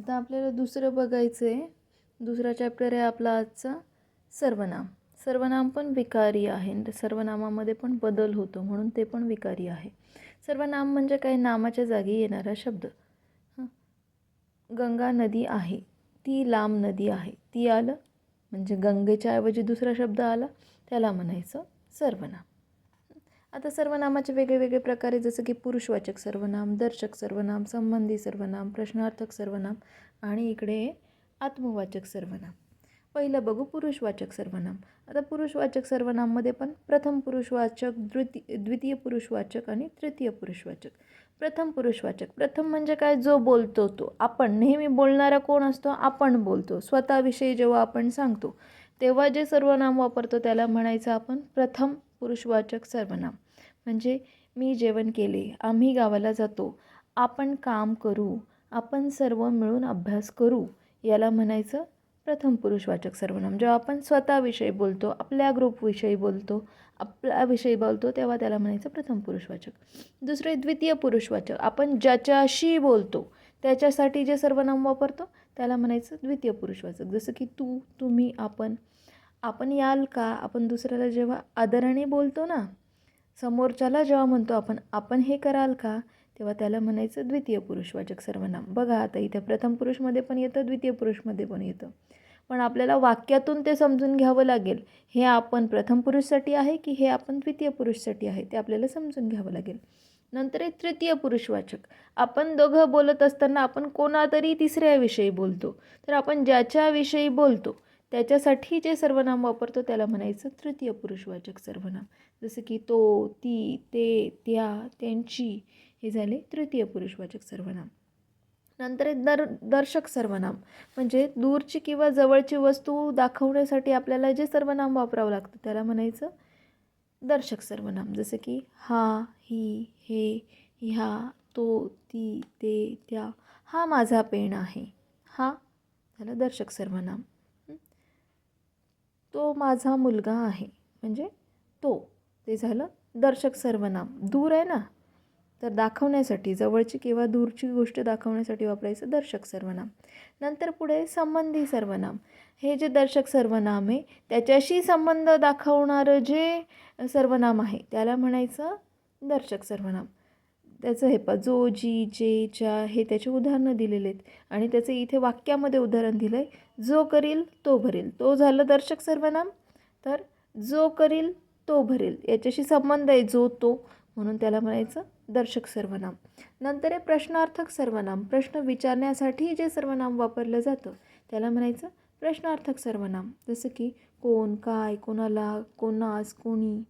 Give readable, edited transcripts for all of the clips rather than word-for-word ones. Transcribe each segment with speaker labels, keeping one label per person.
Speaker 1: आता आपल्याला दुसरं बघायचं आहे. दुसरा चॅप्टर आहे आपला आजचा सर्वनाम. सर्वनाम पण विकारी आहे. सर्वनामामध्ये पण बदल होतो म्हणून ते पण विकारी आहे. सर्वनाम म्हणजे काय? नामाच्या जागी येणारा शब्द. गंगा नदी आहे, ती लांब नदी आहे. ती आलं म्हणजे गंगेच्या ऐवजी दुसरा शब्द आला, त्याला म्हणायचं सर्वनाम. आता सर्वनामाचे वेगळे वेगळे प्रकार आहे, जसं की पुरुषवाचक सर्वनाम, दर्शक सर्वनाम, संबंधी सर्वनाम, प्रश्नार्थक सर्वनाम आणि इकडे आत्मवाचक सर्वनाम. पहिलं बघू पुरुषवाचक सर्वनाम. आता पुरुषवाचक सर्वनाममध्ये पण प्रथम पुरुषवाचक, द्वितीय पुरुषवाचक आणि तृतीय पुरुषवाचक. प्रथम पुरुषवाचक, प्रथम म्हणजे काय? जो बोलतो तो. आपण नेहमी बोलणारा कोण असतो? आपण बोलतो. स्वतःविषयी जेव्हा आपण सांगतो तेव्हा जे सर्वनाम वापरतो त्याला म्हणायचं आपण प्रथम पुरुषवाचक सर्वनाम. म्हणजे मी जेवण केले, आम्ही गावाला जातो, आपण काम करू, आपण सर्व मिळून अभ्यास करू, याला म्हणायचं प्रथम पुरुषवाचक सर्वनाम. जेव्हा आपण स्वतःविषयी बोलतो, आपल्या ग्रुपविषयी बोलतो, आपल्याविषयी बोलतो तेव्हा त्याला म्हणायचं प्रथम पुरुषवाचक. दुसरे द्वितीय पुरुषवाचक, आपण ज्याच्याशी बोलतो त्याच्यासाठी जे सर्वनाम वापरतो त्याला म्हणायचं द्वितीय पुरुषवाचक. जसं की तू, तुम्ही, आपण. आपण याल का? आपण दुसऱ्याला जेव्हा आदराने बोलतो ना, समोरच्याला जेव्हा म्हणतो आपण हे कराल का, तेव्हा त्याला म्हणायचं द्वितीय पुरुषवाचक सर्वनाम. बघा आता इथे प्रथम पुरुषमध्ये पण येतं, द्वितीय पुरुषमध्ये पण येतं, पण आपल्याला वाक्यातून ते समजून घ्यावं लागेल. हे आपण प्रथम पुरुषसाठी आहे की हे आपण द्वितीय पुरुषसाठी आहे ते आपल्याला समजून घ्यावं लागेल. नंतर आहे तृतीय पुरुषवाचक. आपण दोघं बोलत असताना आपण कोणातरी तिसऱ्याविषयी बोलतो, तर आपण ज्याच्याविषयी बोलतो त्याच्यासाठी जे सर्वनाम वापरतो त्याला म्हणायचं तृतीय पुरुषवाचक सर्वनाम. जसं की तो, ती, ते, त्या, त्यांची, हे झाले तृतीय पुरुषवाचक सर्वनाम. नंतर दर्शक सर्वनाम, म्हणजे दूरची किंवा जवळची वस्तू दाखवण्यासाठी आपल्याला जे सर्वनाम वापरावं लागतं त्याला म्हणायचं दर्शक सर्वनाम. जसं की हा, ही, हे, ह्या, तो, ती, ते, त्या, हा माझा पेन आहे, हा झालं दर्शक सर्वनाम. तो माझा मुलगा आहे म्हणजे तो, ते झालं दर्शक सर्वनाम. दूर आहे ना, तर दाखवण्यासाठी, जवळची किंवा दूरची गोष्ट दाखवण्यासाठी वापरायचं दर्शक सर्वनाम. नंतर पुढे संबंधी सर्वनाम. हे जे दर्शक सर्वनाम आहे त्याच्याशी संबंध दाखवणारं जे सर्वनाम आहे त्याला म्हणायचं दर्शक सर्वनाम. त्याचं हे जो, जी, जे, ज्या हे त्याचे उदाहरणं दिलेले आहेत आणि त्याचं इथे वाक्यामध्ये उदाहरण दिलं आहे, जो करील तो भरेल, तो झालं दर्शक सर्वनाम. तर जो करील तो भरेल याच्याशी संबंध आहे जो, तो, म्हणून त्याला म्हणायचं दर्शक सर्वनाम. नंतर आहे प्रश्नार्थक सर्वनाम. प्रश्न विचारण्यासाठी जे सर्वनाम वापरलं जातं त्याला म्हणायचं प्रश्नार्थक सर्वनाम. जसं की कोण, काय, कोणाला, कोणास, कोणी,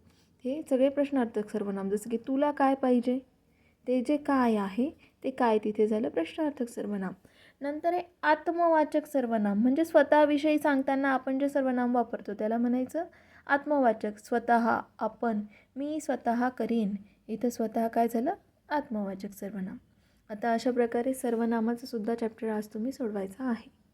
Speaker 1: हे सगळे प्रश्नार्थक सर्वनाम. जसं की तुला काय पाहिजे, ते जे काय आहे ते काय, तिथे झालं प्रश्नार्थक सर्वनाम. नंतर आहे आत्मवाचक सर्वनाम. म्हणजे स्वतःविषयी सांगताना आपण जे सर्वनाम वापरतो त्याला म्हणायचं आत्मवाचक. स्वतः, आपण, मी स्वतः करीन, इथं स्वतः काय झालं आत्मवाचक सर्वनाम. आता अशा प्रकारे सर्वनामाचा सुद्धा चॅप्टर आज तुम्ही सोडवायचा आहे.